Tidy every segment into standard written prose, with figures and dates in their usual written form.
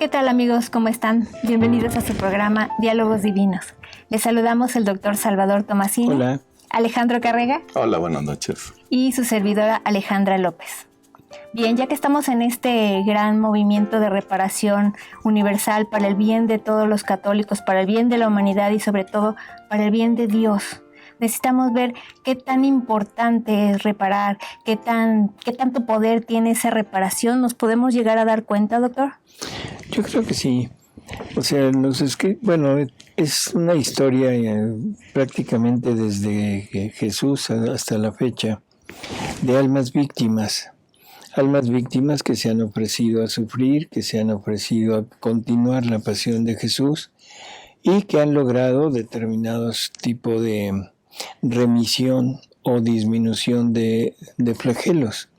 ¿qué tal amigos? ¿Cómo están? Bienvenidos a su programa Diálogos Divinos. Les saludamos el doctor Salvador Tomasini. Hola. Alejandro Carrega. Hola, buenas noches. Y su servidora Alejandra López. Bien, ya que estamos en este gran movimiento de reparación universal para el bien de todos los católicos, para el bien de la humanidad y sobre todo para el bien de Dios, necesitamos ver qué tan importante es reparar, qué tanto poder tiene esa reparación. ¿Nos podemos llegar a dar cuenta, doctor? Yo creo que sí. O sea, es una historia prácticamente desde Jesús hasta la fecha de almas víctimas que se han ofrecido a sufrir, que se han ofrecido a continuar la pasión de Jesús y que han logrado determinados tipos de remisión o disminución de flagelos.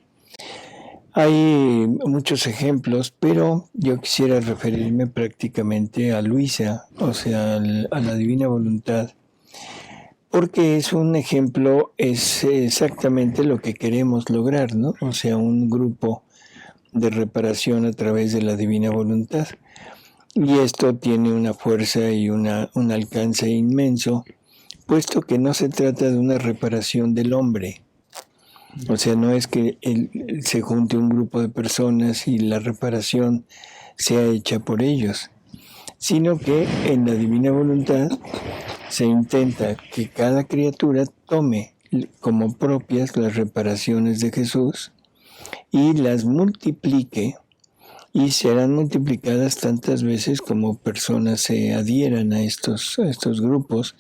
Hay muchos ejemplos, pero yo quisiera referirme prácticamente a Luisa, o sea, a la Divina Voluntad, porque es un ejemplo, es exactamente lo que queremos lograr, ¿no? O sea, un grupo de reparación a través de la Divina Voluntad. Y esto tiene una fuerza y un alcance inmenso, puesto que no se trata de una reparación del hombre. O sea, no es que se junte un grupo de personas y la reparación sea hecha por ellos, sino que en la Divina Voluntad se intenta que cada criatura tome como propias las reparaciones de Jesús y las multiplique, y serán multiplicadas tantas veces como personas se adhieran a estos grupos.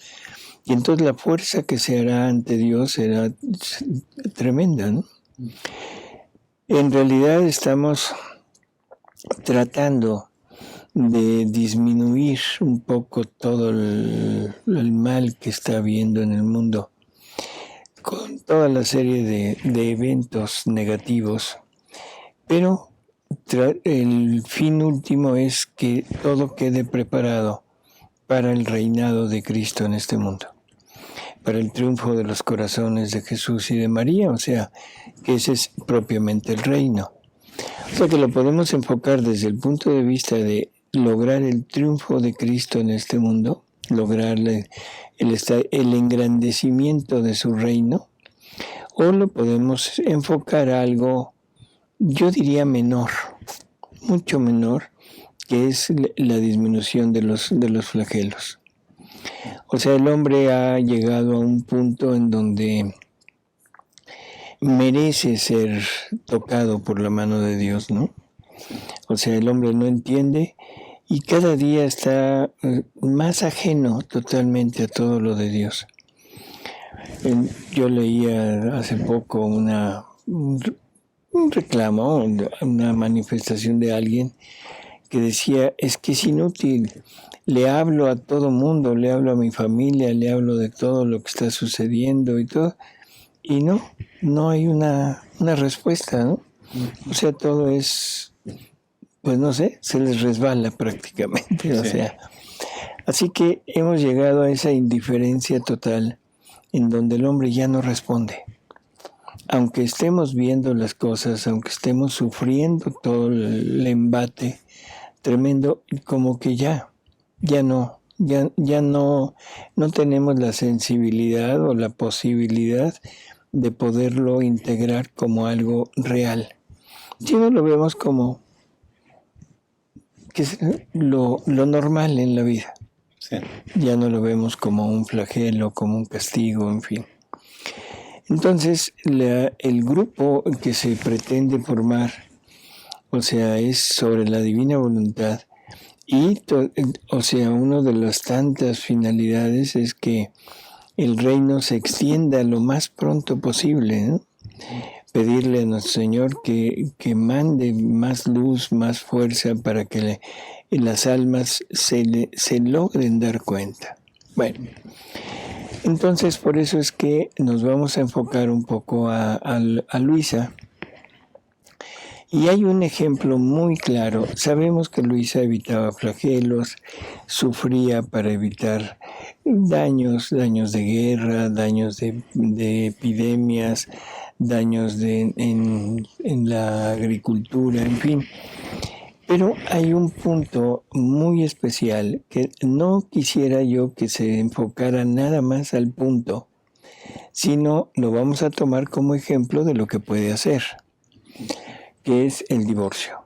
Y entonces la fuerza que se hará ante Dios será tremenda, ¿no? En realidad estamos tratando de disminuir un poco todo el mal que está habiendo en el mundo, con toda la serie de eventos negativos, pero el fin último es que todo quede preparado para el reinado de Cristo en este mundo, para el triunfo de los corazones de Jesús y de María, o sea, que ese es propiamente el reino. O sea, que lo podemos enfocar desde el punto de vista de lograr el triunfo de Cristo en este mundo, lograr el engrandecimiento de su reino, o lo podemos enfocar a algo, yo diría menor, mucho menor, que es la disminución de los flagelos. O sea, el hombre ha llegado a un punto en donde merece ser tocado por la mano de Dios, ¿no? O sea, el hombre no entiende y cada día está más ajeno totalmente a todo lo de Dios. Yo leía hace poco un reclamo, una manifestación de alguien que decía, es que es inútil, le hablo a todo mundo, le hablo a mi familia, le hablo de todo lo que está sucediendo y todo, y no hay una respuesta, ¿no? O sea, todo es, pues no sé, se les resbala prácticamente, o sea. Así que hemos llegado a esa indiferencia total en donde el hombre ya no responde. Aunque estemos viendo las cosas, aunque estemos sufriendo todo el embate tremendo, como que ya no tenemos la sensibilidad o la posibilidad de poderlo integrar como algo real. Si no lo vemos como que es lo normal en la vida. Sí. Ya no lo vemos como un flagelo, como un castigo, en fin. Entonces, el grupo que se pretende formar, o sea, es sobre la Divina Voluntad, y, o sea, una de las tantas finalidades es que el reino se extienda lo más pronto posible, ¿no? Pedirle a nuestro Señor que mande más luz, más fuerza para que las almas se logren dar cuenta. Bueno, entonces por eso es que nos vamos a enfocar un poco a Luisa. Y hay un ejemplo muy claro. Sabemos que Luisa evitaba flagelos, sufría para evitar daños de guerra, daños de epidemias, daños en la agricultura, en fin. Pero hay un punto muy especial que no quisiera yo que se enfocara nada más al punto, sino lo vamos a tomar como ejemplo de lo que puede hacer, que es el divorcio.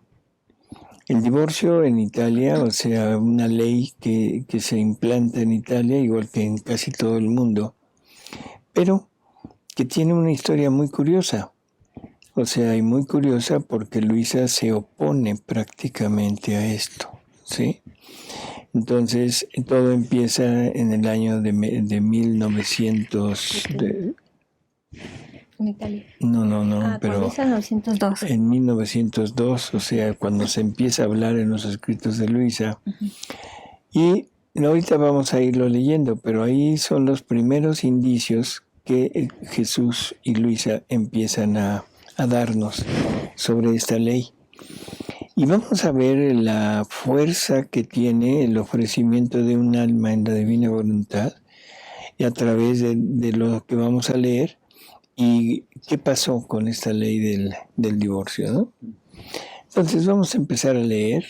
El divorcio en Italia, o sea, una ley que se implanta en Italia, igual que en casi todo el mundo, pero que tiene una historia muy curiosa. O sea, y muy curiosa porque Luisa se opone prácticamente a esto, ¿sí? Entonces, todo empieza en el año de 1900... En Italia. No, pero... Luisa 902. En 1902, o sea, cuando se empieza a hablar en los escritos de Luisa. Y ahorita vamos a irlo leyendo, pero ahí son los primeros indicios que Jesús y Luisa empiezan a darnos sobre esta ley. Y vamos a ver la fuerza que tiene el ofrecimiento de un alma en la divina voluntad y a través de lo que vamos a leer y qué pasó con esta ley del divorcio, ¿no? Entonces vamos a empezar a leer.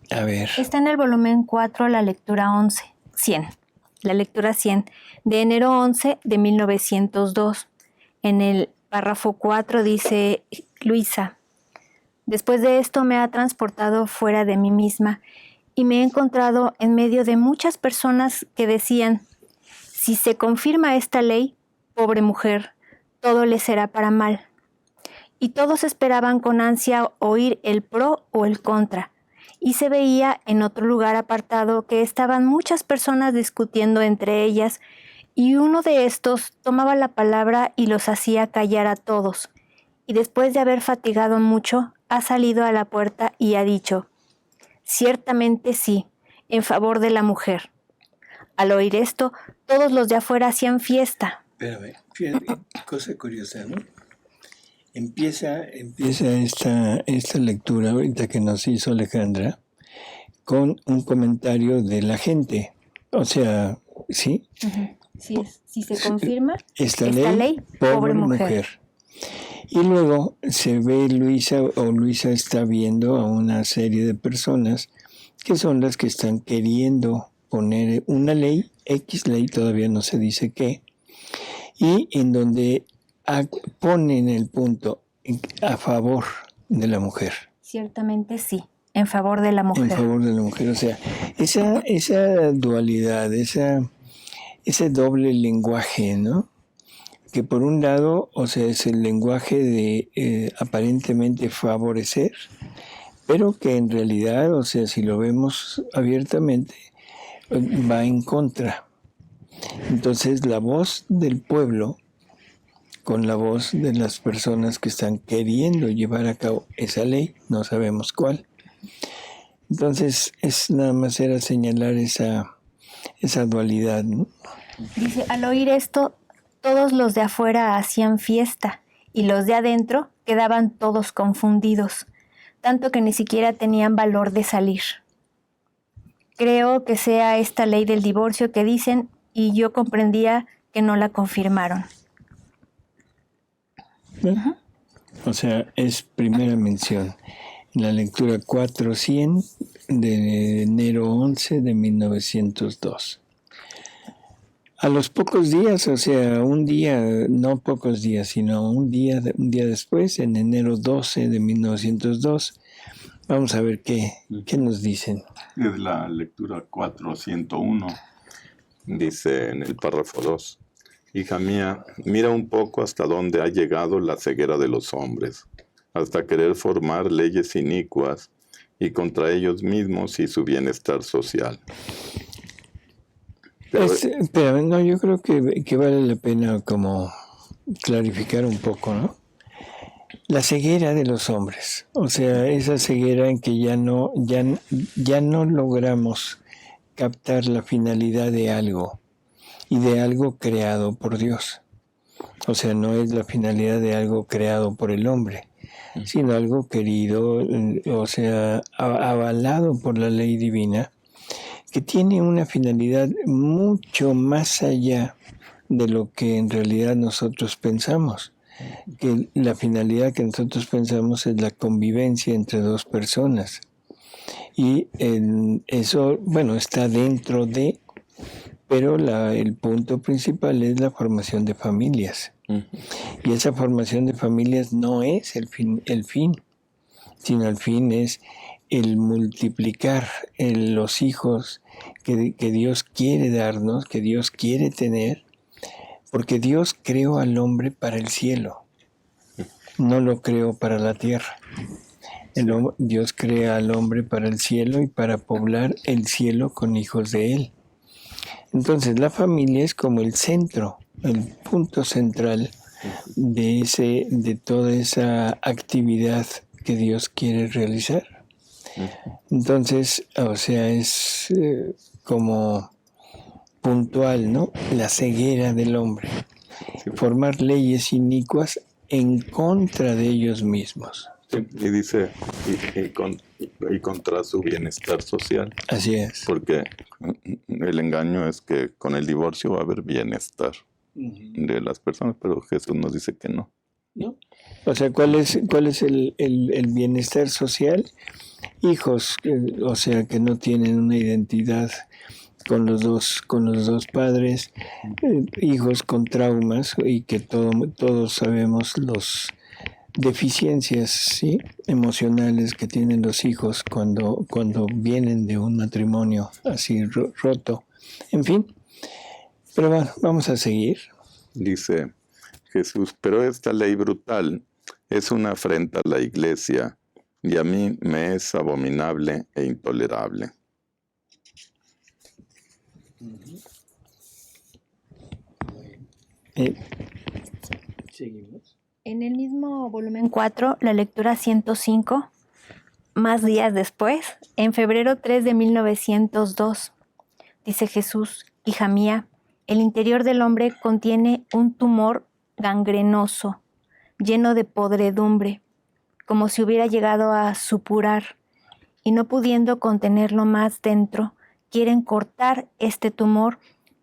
A ver. Está en el volumen 4, la lectura 100. La lectura 100 de enero 11 de 1902. En el párrafo 4 dice Luisa: después de esto me ha transportado fuera de mí misma y me he encontrado en medio de muchas personas que decían: si se confirma esta ley, pobre mujer, todo le será para mal. Y todos esperaban con ansia oír el pro o el contra. Y se veía en otro lugar apartado que estaban muchas personas discutiendo entre ellas, y uno de estos tomaba la palabra y los hacía callar a todos. Y después de haber fatigado mucho, ha salido a la puerta y ha dicho: ciertamente sí, en favor de la mujer. Al oír esto, todos los de afuera hacían fiesta. Espérame, fíjate, cosa curiosa, ¿no? Empieza esta lectura ahorita que nos hizo Alejandra con un comentario de la gente. O sea, ¿sí? Uh-huh. Si se confirma esta ley, pobre mujer. Y luego se ve Luisa está viendo a una serie de personas que son las que están queriendo poner una ley, X ley, todavía no se dice qué, y en donde ponen el punto a favor de la mujer. Ciertamente sí, en favor de la mujer. En favor de la mujer, o sea, esa dualidad, ese doble lenguaje, ¿no? Que por un lado, o sea, es el lenguaje de aparentemente favorecer, pero que en realidad, o sea, si lo vemos abiertamente, va en contra. Entonces, la voz del pueblo con la voz de las personas que están queriendo llevar a cabo esa ley, no sabemos cuál. Entonces, nada más era señalar esa dualidad, ¿no? Dice, al oír esto, todos los de afuera hacían fiesta y los de adentro quedaban todos confundidos, tanto que ni siquiera tenían valor de salir. Creo que sea esta ley del divorcio que dicen, y yo comprendía que no la confirmaron. Uh-huh. O sea, es primera mención. En la lectura 400 de enero 11 de 1902. A los pocos días, o sea, un día, no pocos días, sino un día después, en enero 12 de 1902, vamos a ver qué nos dicen. Es la lectura 401, dice en el párrafo 2. Hija mía, mira un poco hasta dónde ha llegado la ceguera de los hombres, hasta querer formar leyes inicuas y contra ellos mismos y su bienestar social. Pero no, yo creo que vale la pena como clarificar un poco, ¿no? La ceguera de los hombres, o sea, esa ceguera en que ya no logramos captar la finalidad de algo y de algo creado por Dios. O sea, no es la finalidad de algo creado por el hombre, sino algo querido, o sea, avalado por la ley divina, que tiene una finalidad mucho más allá de lo que en realidad nosotros pensamos. Que la finalidad que nosotros pensamos es la convivencia entre dos personas. Y eso, bueno, está dentro de, pero el punto principal es la formación de familias. Y esa formación de familias no es el fin, sino el fin es el multiplicar los hijos que Dios quiere darnos, que Dios quiere tener, porque Dios creó al hombre para el cielo, no lo creó para la tierra. Dios crea al hombre para el cielo y para poblar el cielo con hijos de él. Entonces la familia es como el centro, el punto central de toda esa actividad que Dios quiere realizar. Entonces, o sea, es como puntual, ¿no? La ceguera del hombre. Formar leyes inicuas en contra de ellos mismos. Sí, y dice, y contra su bienestar social. Así es. Porque el engaño es que con el divorcio va a haber bienestar de las personas, pero Jesús nos dice que no. ¿No? O sea, ¿cuál es el bienestar social? Hijos, o sea, que no tienen una identidad con los dos padres, hijos con traumas y que todos sabemos los deficiencias, ¿sí?, emocionales que tienen los hijos cuando vienen de un matrimonio así roto. En fin, pero bueno, vamos a seguir. Dice Jesús, pero esta ley brutal es una afrenta a la iglesia y a mí me es abominable e intolerable. Seguimos. En el mismo volumen 4, la lectura 105, más días después, en febrero 3 de 1902, dice Jesús: hija mía, el interior del hombre contiene un tumor gangrenoso, lleno de podredumbre, como si hubiera llegado a supurar, y no pudiendo contenerlo más dentro, quieren cortar este tumor,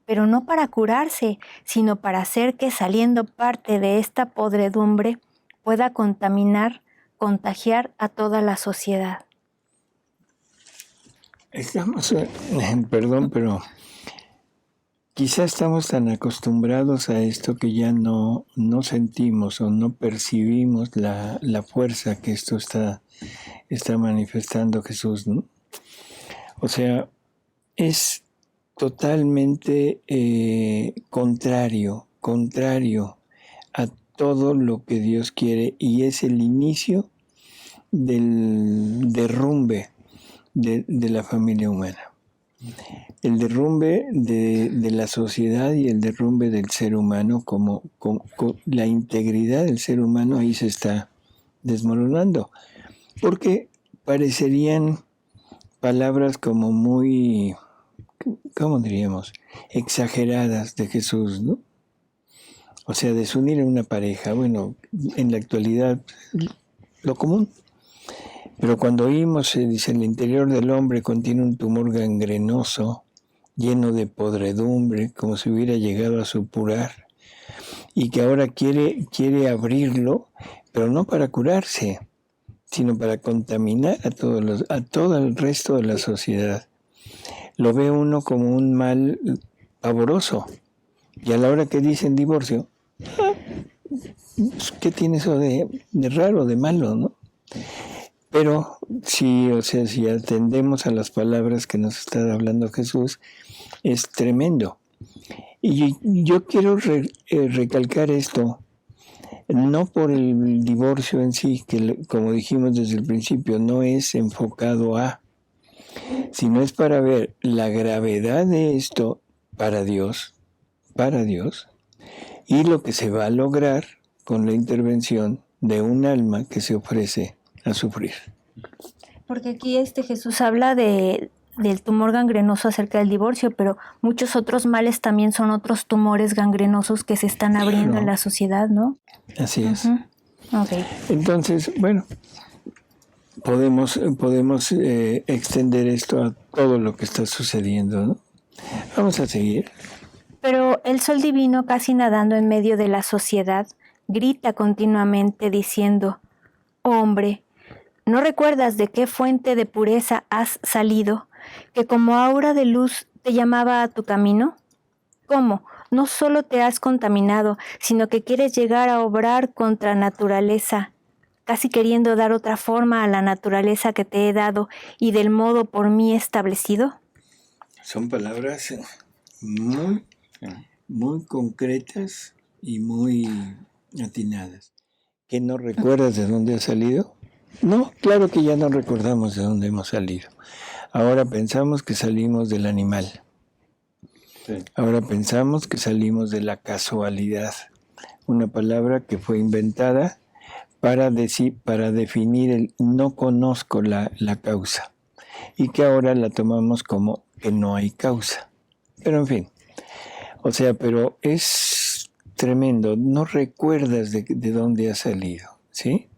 pero no para curarse, sino para hacer que, saliendo parte de esta podredumbre, pueda contagiar a toda la sociedad. Estamos, perdón, pero quizá estamos tan acostumbrados a esto que ya no sentimos o no percibimos la fuerza que esto está manifestando Jesús, ¿no? O sea, es totalmente contrario a todo lo que Dios quiere, y es el inicio del derrumbe de la familia humana. El derrumbe de la sociedad y el derrumbe del ser humano, como la integridad del ser humano ahí se está desmoronando, porque parecerían palabras como muy, ¿cómo diríamos?, exageradas de Jesús, ¿no? O sea, desunir a una pareja, bueno, en la actualidad lo común. Pero cuando oímos, se dice, el interior del hombre contiene un tumor gangrenoso, lleno de podredumbre, como si hubiera llegado a supurar, y que ahora quiere abrirlo, pero no para curarse, sino para contaminar a todo el resto de la sociedad. Lo ve uno como un mal pavoroso. Y a la hora que dicen divorcio, ¿qué tiene eso de raro, de malo, no? Pero sí, o sea, si atendemos a las palabras que nos está hablando Jesús, es tremendo. Y yo quiero recalcar esto, no por el divorcio en sí, que como dijimos desde el principio, no es enfocado sino es para ver la gravedad de esto para Dios, y lo que se va a lograr con la intervención de un alma que se ofrece a sufrir. Porque aquí Jesús habla del tumor gangrenoso acerca del divorcio, pero muchos otros males también son otros tumores gangrenosos que se están abriendo en la sociedad, ¿no? Así es. Okay. Entonces, bueno, podemos extender esto a todo lo que está sucediendo, ¿no? Vamos a seguir. Pero el sol divino, casi nadando en medio de la sociedad, grita continuamente diciendo: hombre, ¿No recuerdas de qué fuente de pureza has salido, que como aura de luz te llamaba a tu camino? ¿Cómo? No solo te has contaminado, sino que quieres llegar a obrar contra naturaleza, casi queriendo dar otra forma a la naturaleza que te he dado y del modo por mí establecido. Son palabras muy, muy concretas y muy atinadas. ¿Que no recuerdas de dónde has salido? No, claro que ya no recordamos de dónde hemos salido. Ahora pensamos que salimos del animal. Sí. Ahora pensamos que salimos de la casualidad. Una palabra que fue inventada para definir el no conozco la causa. Y que ahora la tomamos como que no hay causa. Pero en fin. O sea, pero es tremendo. No recuerdas de dónde has salido, ¿sí?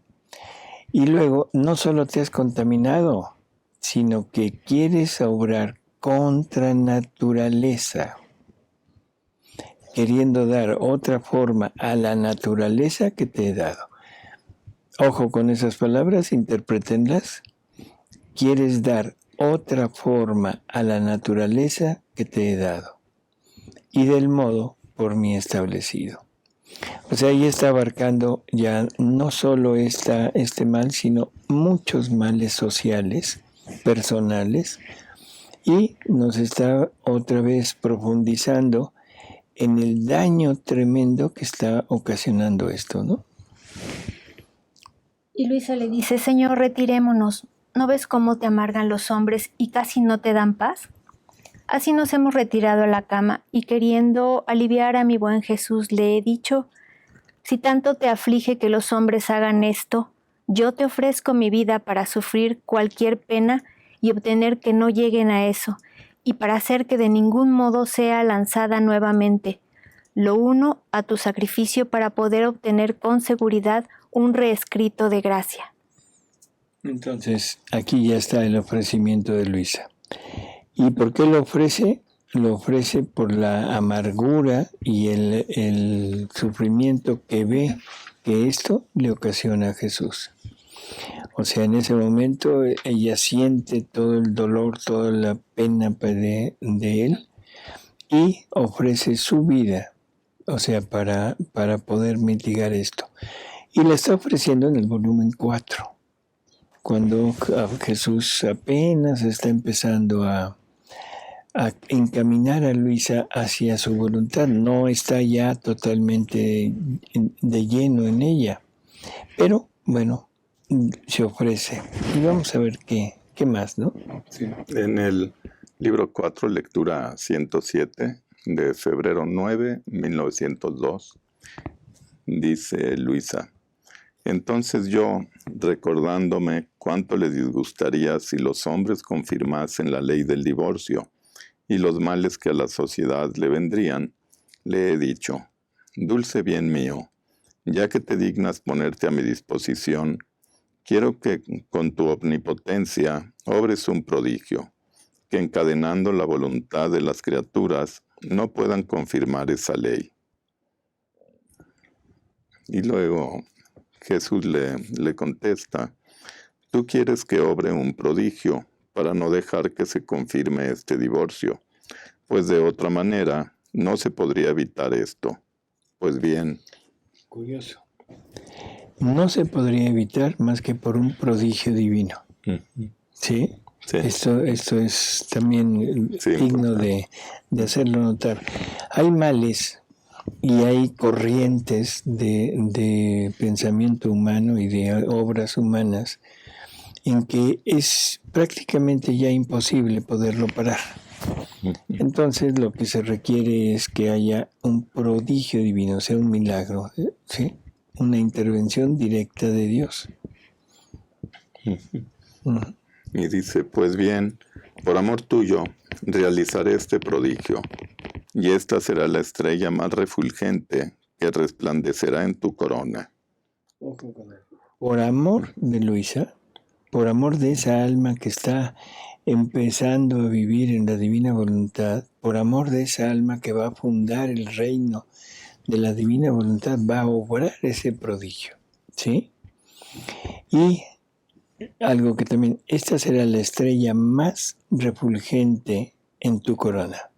Y luego, no solo te has contaminado, sino que quieres obrar contra naturaleza, queriendo dar otra forma a la naturaleza que te he dado. Ojo con esas palabras, interprétenlas. Quieres dar otra forma a la naturaleza que te he dado, y del modo por mí establecido. O sea, ahí está abarcando ya no solo este mal, sino muchos males sociales, personales, y nos está otra vez profundizando en el daño tremendo que está ocasionando esto, ¿no? Y Luisa le dice, Señor, retirémonos. ¿No ves cómo te amargan los hombres y casi no te dan paz? Así nos hemos retirado a la cama y queriendo aliviar a mi buen Jesús le he dicho, si tanto te aflige que los hombres hagan esto, yo te ofrezco mi vida para sufrir cualquier pena y obtener que no lleguen a eso, y para hacer que de ningún modo sea lanzada nuevamente. Lo uno a tu sacrificio para poder obtener con seguridad un reescrito de gracia. Entonces, aquí ya está el ofrecimiento de Luisa. ¿Y por qué lo ofrece? Lo ofrece por la amargura y el sufrimiento que ve que esto le ocasiona a Jesús. O sea, en ese momento ella siente todo el dolor, toda la pena de él y ofrece su vida, o sea, para poder mitigar esto. Y la está ofreciendo en el volumen 4, cuando Jesús apenas está empezando a encaminar a Luisa hacia su voluntad, no está ya totalmente de lleno en ella, pero bueno, se ofrece. Y vamos a ver qué más, ¿no? Sí. En el libro 4, lectura 107, de febrero 9, 1902, dice Luisa, entonces yo, recordándome cuánto le disgustaría si los hombres confirmasen la ley del divorcio, y los males que a la sociedad le vendrían, le he dicho, dulce bien mío, ya que te dignas ponerte a mi disposición, quiero que con tu omnipotencia obres un prodigio, que encadenando la voluntad de las criaturas no puedan confirmar esa ley. Y luego Jesús le contesta, tú quieres que obre un prodigio, para no dejar que se confirme este divorcio, pues de otra manera no se podría evitar esto. Pues bien. Curioso. No se podría evitar más que por un prodigio divino. ¿Sí? Sí. Esto es también digno de hacerlo notar. Hay males y hay corrientes de pensamiento humano y de obras humanas en que es prácticamente ya imposible poderlo parar. Entonces lo que se requiere es que haya un prodigio divino, o sea, un milagro, ¿sí? Una intervención directa de Dios. Y dice, pues bien, por amor tuyo, realizaré este prodigio, y esta será la estrella más refulgente que resplandecerá en tu corona. Por amor de Luisa, por amor de esa alma que está empezando a vivir en la divina voluntad, por amor de esa alma que va a fundar el reino de la divina voluntad, va a obrar ese prodigio, ¿sí? Y algo que también, esta será la estrella más refulgente en tu corona.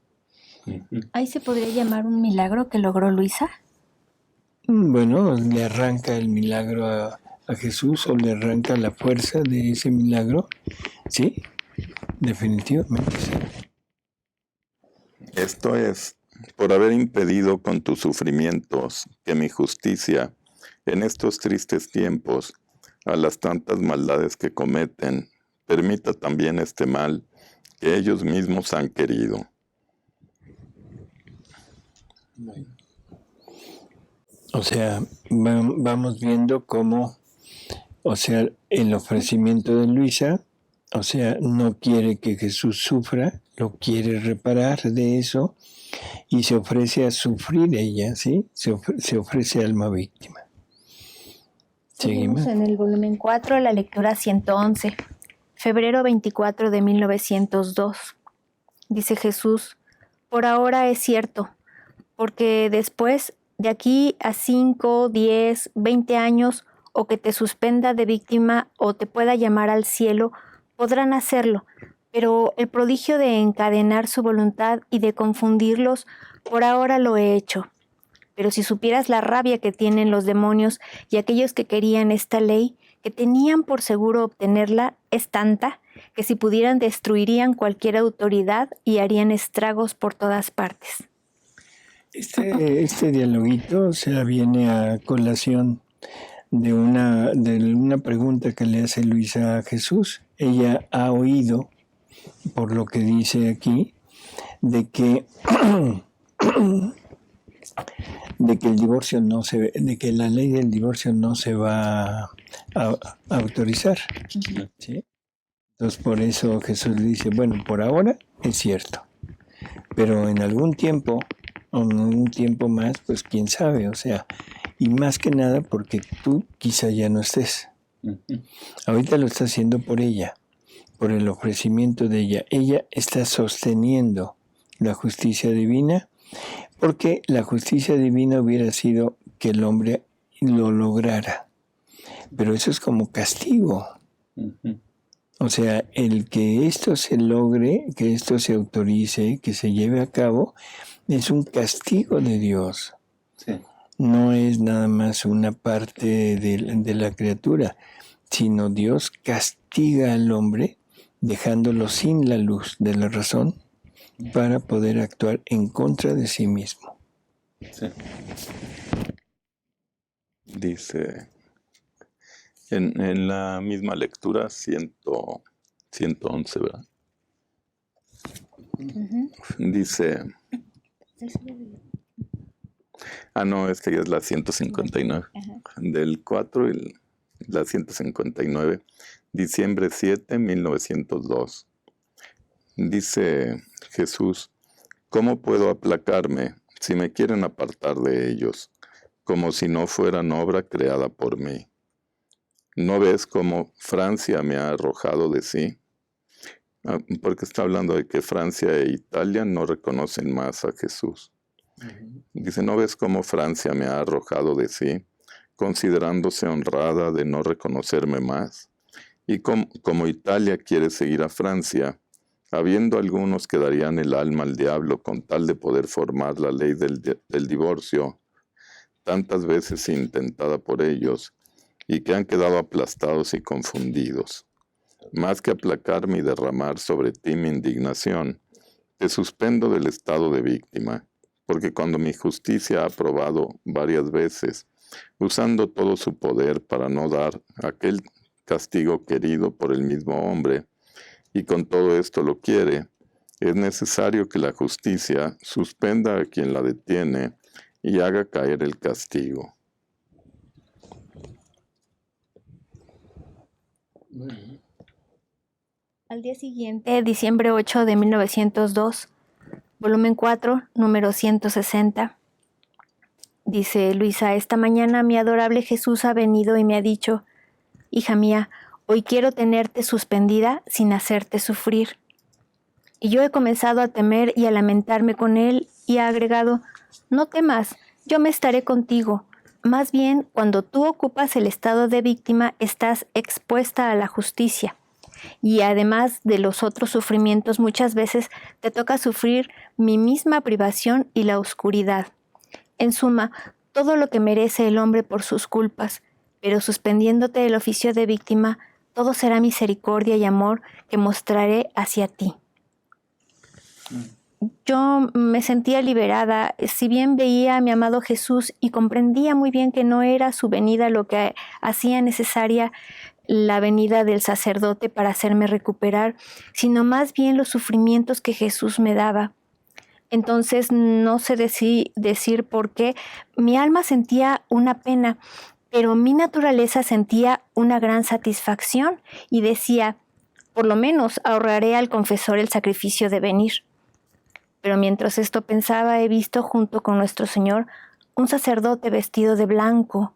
¿Ahí se podría llamar un milagro que logró Luisa? Bueno, le arranca el milagro a Jesús o le arranca la fuerza de ese milagro. Sí, definitivamente sí. Esto es, por haber impedido con tus sufrimientos que mi justicia, en estos tristes tiempos, a las tantas maldades que cometen, permita también este mal que ellos mismos han querido. O sea, vamos viendo cómo, o sea, el ofrecimiento de Luisa, o sea, no quiere que Jesús sufra, lo quiere reparar de eso y se ofrece a sufrir ella, ¿sí? Se ofrece alma víctima. Seguimos en el volumen 4, la lectura 111, febrero 24 de 1902. Dice Jesús: por ahora es cierto, porque después, de aquí a 5, 10, 20 años, o que te suspenda de víctima o te pueda llamar al cielo, podrán hacerlo, pero el prodigio de encadenar su voluntad y de confundirlos, por ahora lo he hecho. Pero si supieras la rabia que tienen los demonios y aquellos que querían esta ley, que tenían por seguro obtenerla, es tanta que si pudieran destruirían cualquier autoridad y harían estragos por todas partes. Este dialoguito, o sea, viene a colación de una pregunta que le hace Luisa a Jesús. Ella ha oído, por lo que dice aquí, de que el divorcio de que la ley del divorcio no se va a autorizar, ¿sí? Entonces por eso Jesús le dice, bueno, por ahora es cierto, pero en algún tiempo o en un tiempo más, pues quién sabe, o sea, y más que nada porque tú quizá ya no estés. Ahorita lo está haciendo por ella, por el ofrecimiento de ella. Ella está sosteniendo la justicia divina, porque la justicia divina hubiera sido que el hombre lo lograra. Pero eso es como castigo. O sea, el que esto se logre, que esto se autorice, que se lleve a cabo, es un castigo de Dios. Sí. No es nada más una parte de la criatura, sino Dios castiga al hombre dejándolo sin la luz de la razón para poder actuar en contra de sí mismo. Sí. Dice, en la misma lectura, 111, ¿verdad? Dice, no, esta ya es la 159. Del 4 y la 159, diciembre 7, 1902. Dice Jesús, ¿cómo puedo aplacarme si me quieren apartar de ellos, como si no fueran obra creada por mí? ¿No ves cómo Francia me ha arrojado de sí? Porque está hablando de que Francia e Italia no reconocen más a Jesús. Dice, ¿no ves cómo Francia me ha arrojado de sí, considerándose honrada de no reconocerme más? Y como Italia quiere seguir a Francia, habiendo algunos que darían el alma al diablo con tal de poder formar la ley del divorcio, tantas veces intentada por ellos, y que han quedado aplastados y confundidos. Más que aplacarme y derramar sobre ti mi indignación, te suspendo del estado de víctima, porque cuando mi justicia ha probado varias veces, usando todo su poder para no dar aquel castigo querido por el mismo hombre, y con todo esto lo quiere, es necesario que la justicia suspenda a quien la detiene y haga caer el castigo. Al día siguiente, diciembre 8 de 1902, volumen 4, número 160, dice Luisa, esta mañana mi adorable Jesús ha venido y me ha dicho, hija mía, hoy quiero tenerte suspendida sin hacerte sufrir. Y yo he comenzado a temer y a lamentarme con él y ha agregado, no temas, yo me estaré contigo, Más bien, cuando tú ocupas el estado de víctima, estás expuesta a la justicia. Y además de los otros sufrimientos, muchas veces te toca sufrir mi misma privación y la oscuridad. En suma, todo lo que merece el hombre por sus culpas, pero suspendiéndote el oficio de víctima, todo será misericordia y amor que mostraré hacia ti. Yo me sentía liberada, si bien veía a mi amado Jesús y comprendía muy bien que no era su venida lo que hacía necesaria la venida del sacerdote para hacerme recuperar, sino más bien los sufrimientos que Jesús me daba. Entonces no sé decir por qué mi alma sentía una pena, pero mi naturaleza sentía una gran satisfacción y decía, por lo menos ahorraré al confesor el sacrificio de venir. Pero mientras esto pensaba, he visto junto con nuestro Señor un sacerdote vestido de blanco.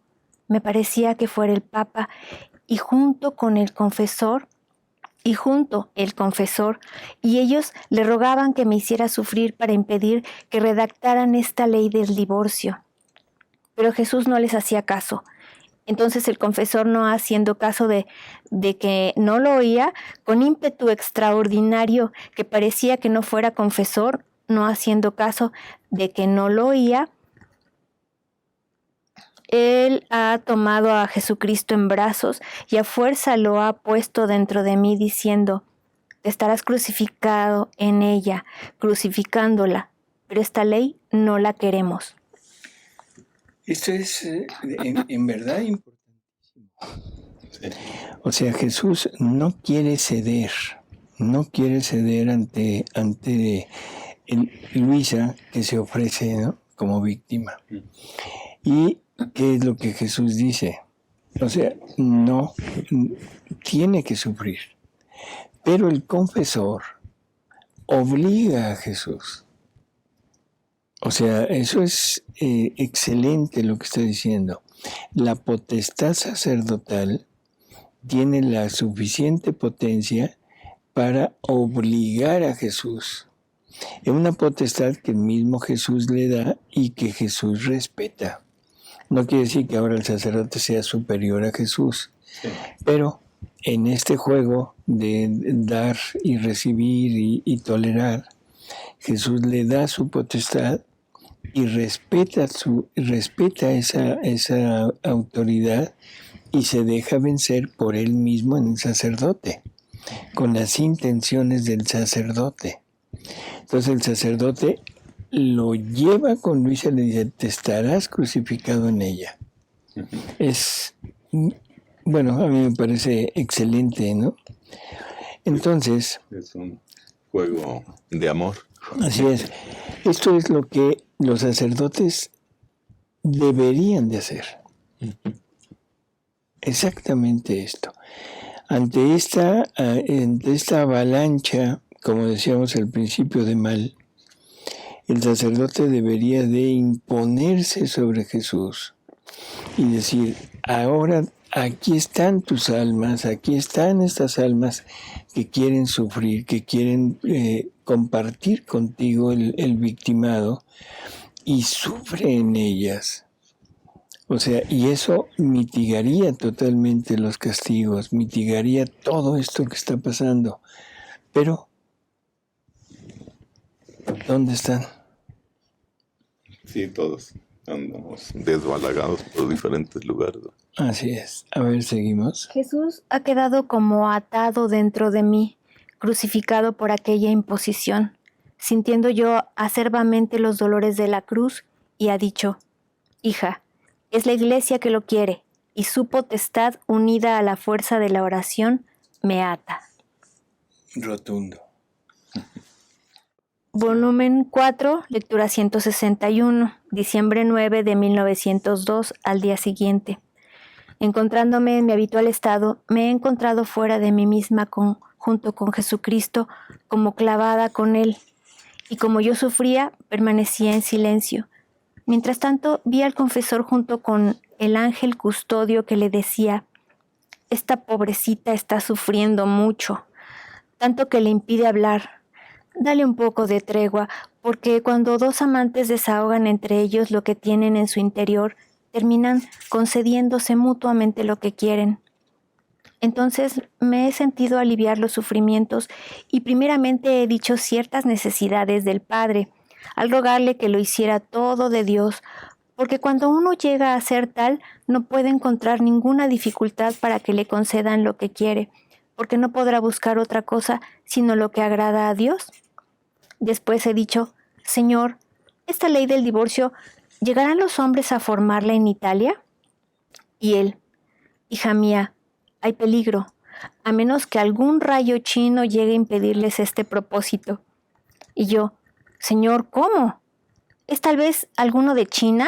Me parecía que fuera el Papa, y junto el confesor, y ellos le rogaban que me hiciera sufrir para impedir que redactaran esta ley del divorcio. Pero Jesús no les hacía caso. Entonces el confesor, no haciendo caso de que no lo oía, con ímpetu extraordinario que parecía que no fuera confesor, no haciendo caso de que no lo oía, él ha tomado a Jesucristo en brazos y a fuerza lo ha puesto dentro de mí, diciendo, te estarás crucificado en ella, crucificándola, pero esta ley no la queremos. Esto es en verdad importantísimo. Sí. O sea, Jesús no quiere ceder ante Luisa, que se ofrece, ¿no?, como víctima. ¿Y qué es lo que Jesús dice? O sea, no tiene que sufrir. Pero el confesor obliga a Jesús. O sea, eso es excelente lo que está diciendo. La potestad sacerdotal tiene la suficiente potencia para obligar a Jesús. Es una potestad que el mismo Jesús le da y que Jesús respeta. No quiere decir que ahora el sacerdote sea superior a Jesús, sí, pero en este juego de dar y recibir y tolerar, Jesús le da su potestad y respeta esa autoridad y se deja vencer por él mismo en el sacerdote, con las intenciones del sacerdote. Entonces el sacerdote lo lleva con Luisa y le dice, te estarás crucificado en ella. Bueno, a mí me parece excelente, ¿no? Entonces... Es un juego de amor. Así es. Esto es lo que los sacerdotes deberían de hacer. Exactamente esto. Ante esta avalancha, como decíamos al principio, de mal, el sacerdote debería de imponerse sobre Jesús y decir, ahora aquí están tus almas, aquí están estas almas que quieren sufrir, que quieren compartir contigo el victimado, y sufre en ellas. O sea, y eso mitigaría totalmente los castigos, mitigaría todo esto que está pasando. Pero, ¿dónde están? Sí, todos andamos desbalagados por diferentes lugares. Así es. A ver, seguimos. Jesús ha quedado como atado dentro de mí, crucificado por aquella imposición, sintiendo yo acerbamente los dolores de la cruz, y ha dicho, hija, es la Iglesia que lo quiere, y su potestad, unida a la fuerza de la oración, me ata. Rotundo. Volumen 4, lectura 161, diciembre 9 de 1902, al día siguiente. Encontrándome en mi habitual estado, me he encontrado fuera de mí misma junto con Jesucristo, como clavada con Él, y como yo sufría, permanecía en silencio. Mientras tanto, vi al confesor junto con el ángel custodio que le decía, esta pobrecita está sufriendo mucho, tanto que le impide hablar. Dale un poco de tregua, porque cuando dos amantes desahogan entre ellos lo que tienen en su interior, terminan concediéndose mutuamente lo que quieren. Entonces me he sentido aliviar los sufrimientos y primeramente he dicho ciertas necesidades del Padre, al rogarle que lo hiciera todo de Dios, porque cuando uno llega a ser tal, no puede encontrar ninguna dificultad para que le concedan lo que quiere, porque no podrá buscar otra cosa sino lo que agrada a Dios. Después he dicho, Señor, esta ley del divorcio, ¿llegarán los hombres a formarla en Italia? Y él, hija mía, hay peligro, a menos que algún rayo chino llegue a impedirles este propósito. Y yo, Señor, ¿cómo? ¿Es tal vez alguno de China,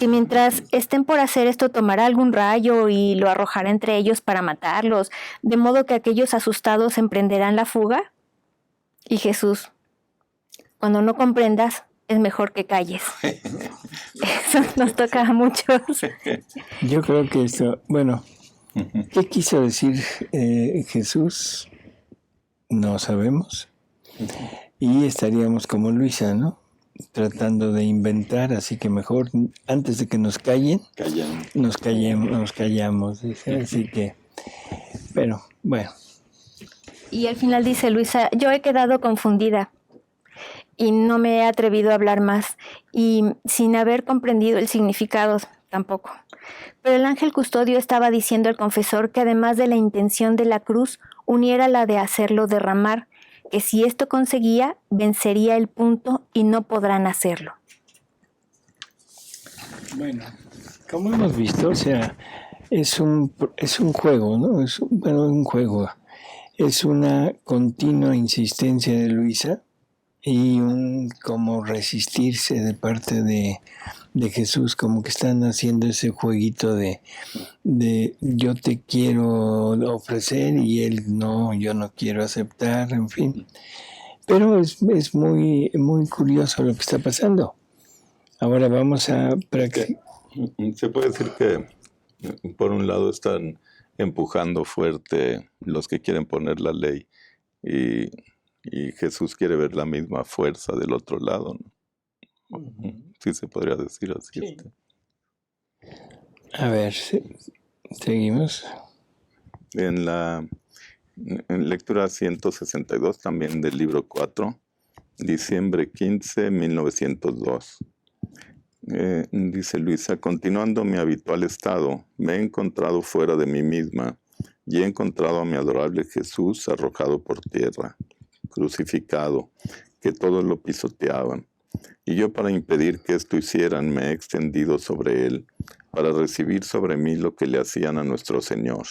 que mientras estén por hacer esto tomará algún rayo y lo arrojará entre ellos para matarlos, de modo que aquellos asustados emprenderán la fuga? Y Jesús, cuando no comprendas, es mejor que calles. Eso nos toca a muchos. Yo creo que esto, bueno, ¿qué quiso decir Jesús? No sabemos. Y estaríamos como Luisa, ¿no? Tratando de inventar, así que mejor antes de que nos callen, nos callamos. Así que, pero bueno. Y al final dice Luisa, yo he quedado confundida y no me he atrevido a hablar más y sin haber comprendido el significado tampoco. Pero el ángel custodio estaba diciendo al confesor que además de la intención de la cruz, uniera la de hacerlo derramar, que si esto conseguía, vencería el punto y no podrán hacerlo. Bueno, como hemos visto, o sea, es un juego, ¿no? Un juego. Es una continua insistencia de Luisa y un como resistirse de parte de Jesús, como que están haciendo ese jueguito de yo te quiero ofrecer y él no, yo no quiero aceptar, en fin. Pero es muy, muy curioso lo que está pasando. Ahora vamos a practicar. Se puede decir que por un lado están empujando fuerte los que quieren poner la ley y Jesús quiere ver la misma fuerza del otro lado, ¿no? Sí se podría decir así. Sí. A ver, seguimos. En lectura 162 también del libro 4, diciembre 15, 1902. Dice Luisa, continuando mi habitual estado, me he encontrado fuera de mí misma y he encontrado a mi adorable Jesús arrojado por tierra, crucificado, que todos lo pisoteaban. Y yo, para impedir que esto hicieran, me he extendido sobre él, para recibir sobre mí lo que le hacían a nuestro Señor.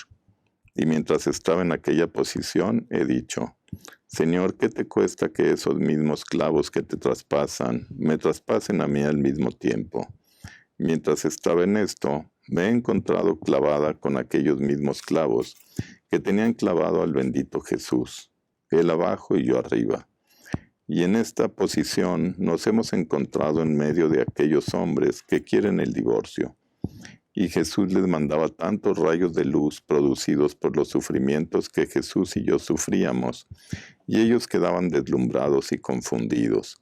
Y mientras estaba en aquella posición, he dicho, Señor, ¿qué te cuesta que esos mismos clavos que te traspasan, me traspasen a mí al mismo tiempo? Mientras estaba en esto, me he encontrado clavada con aquellos mismos clavos que tenían clavado al bendito Jesús, él abajo y yo arriba. Y en esta posición nos hemos encontrado en medio de aquellos hombres que quieren el divorcio. Y Jesús les mandaba tantos rayos de luz producidos por los sufrimientos que Jesús y yo sufríamos, y ellos quedaban deslumbrados y confundidos.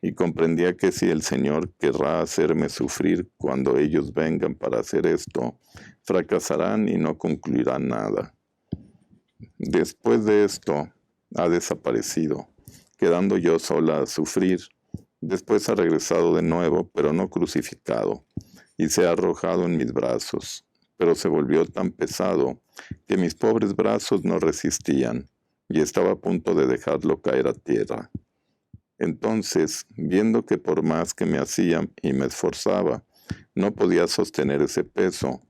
Y comprendía que si el Señor querrá hacerme sufrir cuando ellos vengan para hacer esto, fracasarán y no concluirán nada. Después de esto, ha desaparecido, quedando yo sola a sufrir. Después ha regresado de nuevo, pero no crucificado, y se ha arrojado en mis brazos, pero se volvió tan pesado que mis pobres brazos no resistían, y estaba a punto de dejarlo caer a tierra. Entonces, viendo que por más que me hacía y me esforzaba, no podía sostener ese peso,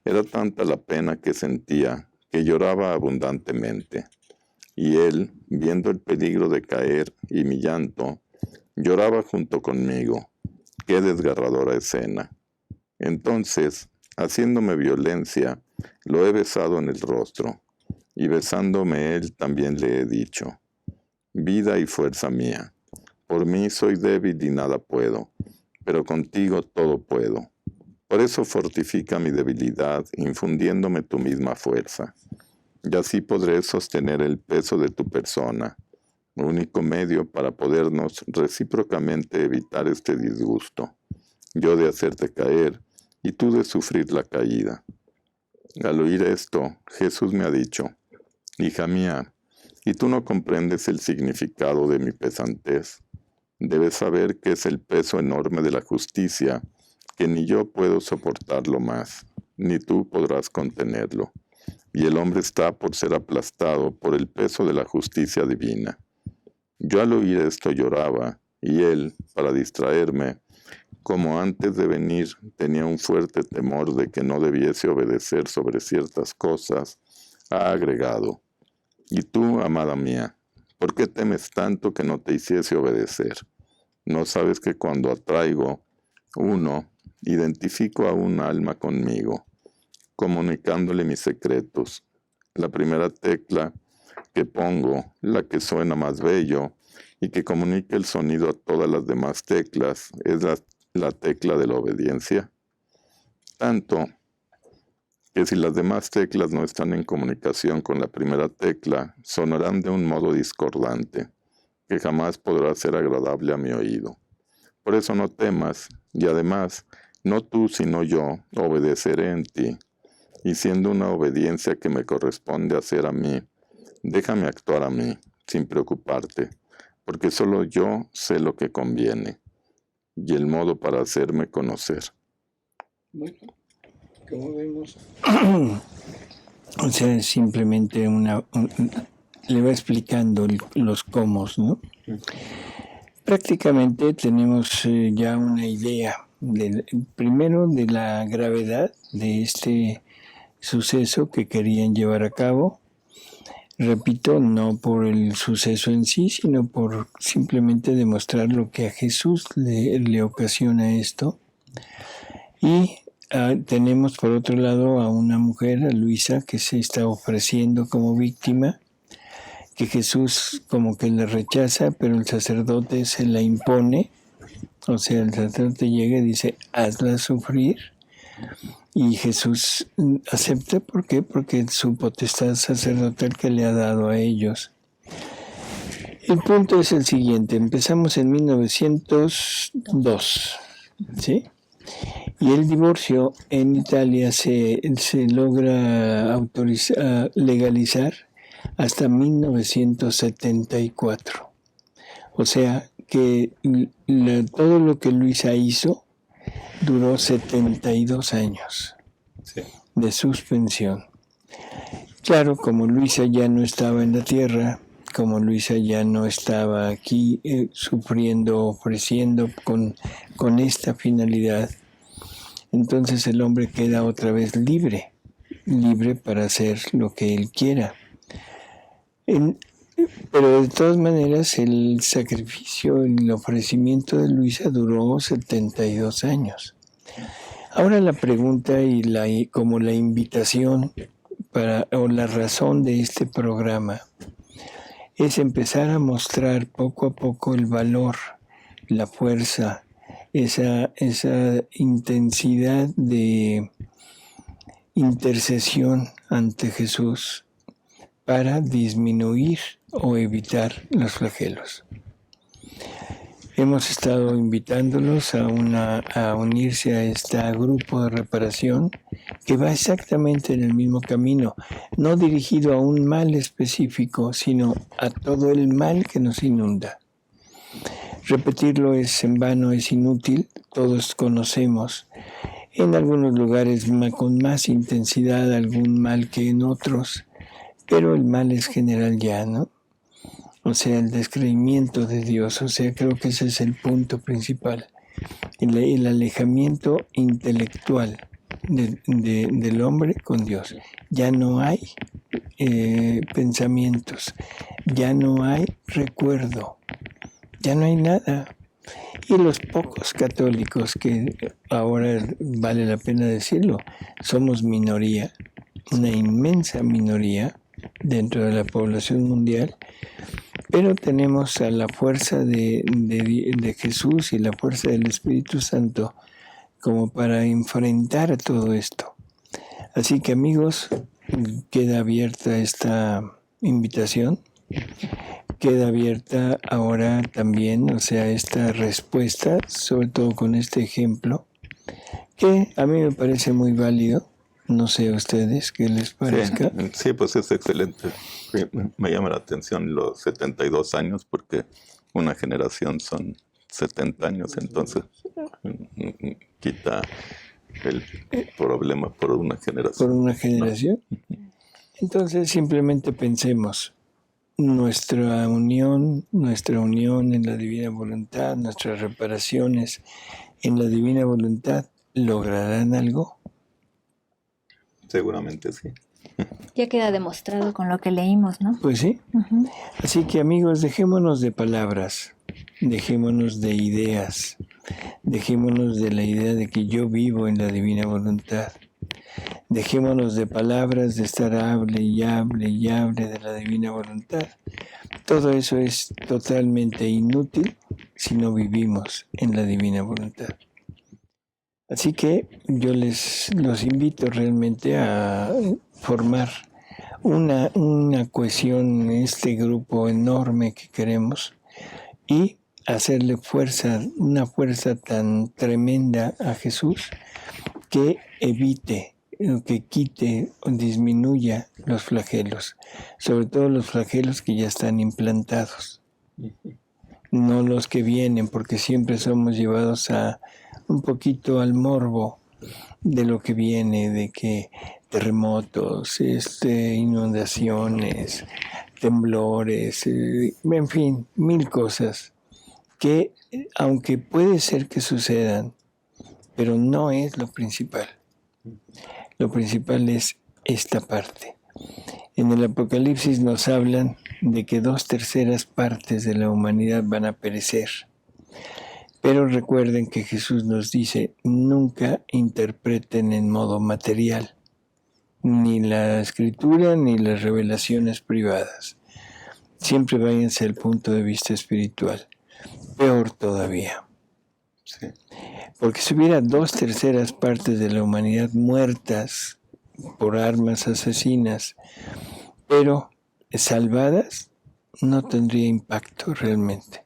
era tanta la pena que sentía que lloraba abundantemente. Y él, viendo el peligro de caer y mi llanto, lloraba junto conmigo. ¡Qué desgarradora escena! Entonces, haciéndome violencia, lo he besado en el rostro, y besándome él también le he dicho, vida y fuerza mía, por mí soy débil y nada puedo, pero contigo todo puedo. Por eso fortifica mi debilidad, infundiéndome tu misma fuerza. Y así podré sostener el peso de tu persona, único medio para podernos recíprocamente evitar este disgusto, yo de hacerte caer y tú de sufrir la caída. Al oír esto, Jesús me ha dicho, hija mía, ¿y tú no comprendes el significado de mi pesantez? Debes saber que es el peso enorme de la justicia, que ni yo puedo soportarlo más, ni tú podrás contenerlo. Y el hombre está por ser aplastado por el peso de la justicia divina. Yo al oír esto lloraba, y él, para distraerme, como antes de venir tenía un fuerte temor de que no debiese obedecer sobre ciertas cosas, ha agregado, y tú, amada mía, ¿por qué temes tanto que no te hiciese obedecer? ¿No sabes que cuando atraigo uno, identifico a un alma conmigo, comunicándole mis secretos? La primera tecla que pongo, la que suena más bello y que comunica el sonido a todas las demás teclas, es la tecla de la obediencia. Tanto que si las demás teclas no están en comunicación con la primera tecla, sonarán de un modo discordante, que jamás podrá ser agradable a mi oído. Por eso no temas, y además, no tú sino yo, obedeceré en ti, y siendo una obediencia que me corresponde hacer a mí, déjame actuar a mí, sin preocuparte, porque solo yo sé lo que conviene, y el modo para hacerme conocer. Bueno, como vemos, o sea, es simplemente le va explicando los cómo, ¿no? Prácticamente tenemos ya una idea, primero de la gravedad de este suceso que querían llevar a cabo. Repito, no por el suceso en sí, sino por simplemente demostrar lo que a Jesús le ocasiona esto. Y tenemos por otro lado a una mujer, a Luisa, que se está ofreciendo como víctima, que Jesús como que la rechaza, pero el sacerdote se la impone. O sea, el sacerdote llega y dice, hazla sufrir. Y Jesús acepta, ¿por qué? Porque es su potestad sacerdotal que le ha dado a ellos. El punto es el siguiente, empezamos en 1902, ¿sí? Y el divorcio en Italia se logra legalizar hasta 1974. O sea que todo lo que Luisa hizo duró 72 años de suspensión. Claro, como Luisa ya no estaba en la tierra, como Luisa ya no estaba aquí sufriendo, ofreciendo con esta finalidad, entonces el hombre queda otra vez libre para hacer lo que él quiera. Pero de todas maneras el sacrificio, el ofrecimiento de Luisa duró 72 años. Ahora la pregunta y como la invitación o la razón de este programa es empezar a mostrar poco a poco el valor, la fuerza, esa intensidad de intercesión ante Jesús para disminuir o evitar los flagelos. Hemos estado invitándolos a unirse a este grupo de reparación que va exactamente en el mismo camino, no dirigido a un mal específico, sino a todo el mal que nos inunda. Repetirlo es en vano, es inútil, todos conocemos en algunos lugares con más intensidad algún mal que en otros, pero el mal es general ya, ¿no? O sea, el descreimiento de Dios, o sea, creo que ese es el punto principal, el alejamiento intelectual del hombre con Dios. Ya no hay pensamientos, ya no hay recuerdo, ya no hay nada. Y los pocos católicos, que ahora vale la pena decirlo, somos minoría, una inmensa minoría dentro de la población mundial, pero tenemos a la fuerza de Jesús y la fuerza del Espíritu Santo como para enfrentar a todo esto. Así que amigos, queda abierta esta invitación, queda abierta ahora también, o sea, esta respuesta, sobre todo con este ejemplo, que a mí me parece muy válido. No sé a ustedes qué les parezca. Sí, pues es excelente. Sí, me llama la atención los 72 años porque una generación son 70 años, entonces quita el problema por una generación. Por una generación. Entonces simplemente pensemos, nuestra unión en la divina voluntad, nuestras reparaciones en la divina voluntad, ¿lograrán algo? Seguramente sí. Ya queda demostrado con lo que leímos, ¿no? Pues sí. Así que amigos, dejémonos de palabras, dejémonos de ideas, dejémonos de la idea de que yo vivo en la divina voluntad. Dejémonos de palabras, de estar hable y hable y hable de la divina voluntad. Todo eso es totalmente inútil si no vivimos en la divina voluntad. Así que yo los invito realmente a formar una cohesión en este grupo enorme que queremos y hacerle fuerza, una fuerza tan tremenda a Jesús que evite, que quite o disminuya los flagelos, sobre todo los flagelos que ya están implantados, no los que vienen, porque siempre somos llevados a un poquito al morbo de lo que viene, de que terremotos, inundaciones, temblores, en fin, 1000 cosas que, aunque puede ser que sucedan, pero no es lo principal. Lo principal es esta parte. En el Apocalipsis nos hablan de que 2/3 partes de la humanidad van a perecer. Pero recuerden que Jesús nos dice, nunca interpreten en modo material, ni la escritura ni las revelaciones privadas. Siempre váyanse al punto de vista espiritual. Peor todavía. Sí. Porque si hubiera 2/3 partes de la humanidad muertas por armas asesinas, pero salvadas, no tendría impacto realmente.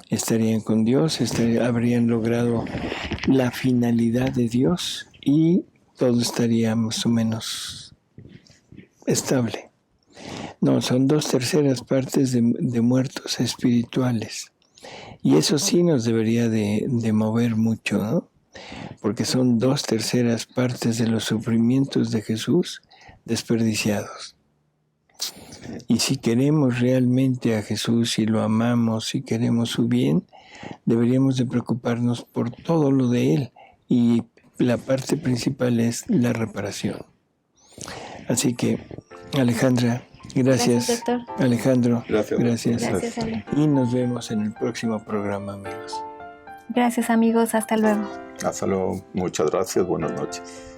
Estarían con Dios, habrían logrado la finalidad de Dios y todo estaría más o menos estable. No, son 2/3 partes de muertos espirituales. Y eso sí nos debería de mover mucho, ¿no? Porque son 2/3 partes de los sufrimientos de Jesús desperdiciados. Y si queremos realmente a Jesús y lo amamos y queremos su bien, deberíamos de preocuparnos por todo lo de Él. Y la parte principal es la reparación. Así que, Alejandra, gracias doctor. Alejandro, Gracias. Gracias, Ale. Y nos vemos en el próximo programa, amigos. Gracias, amigos. Hasta luego. Hasta luego. Muchas gracias. Buenas noches.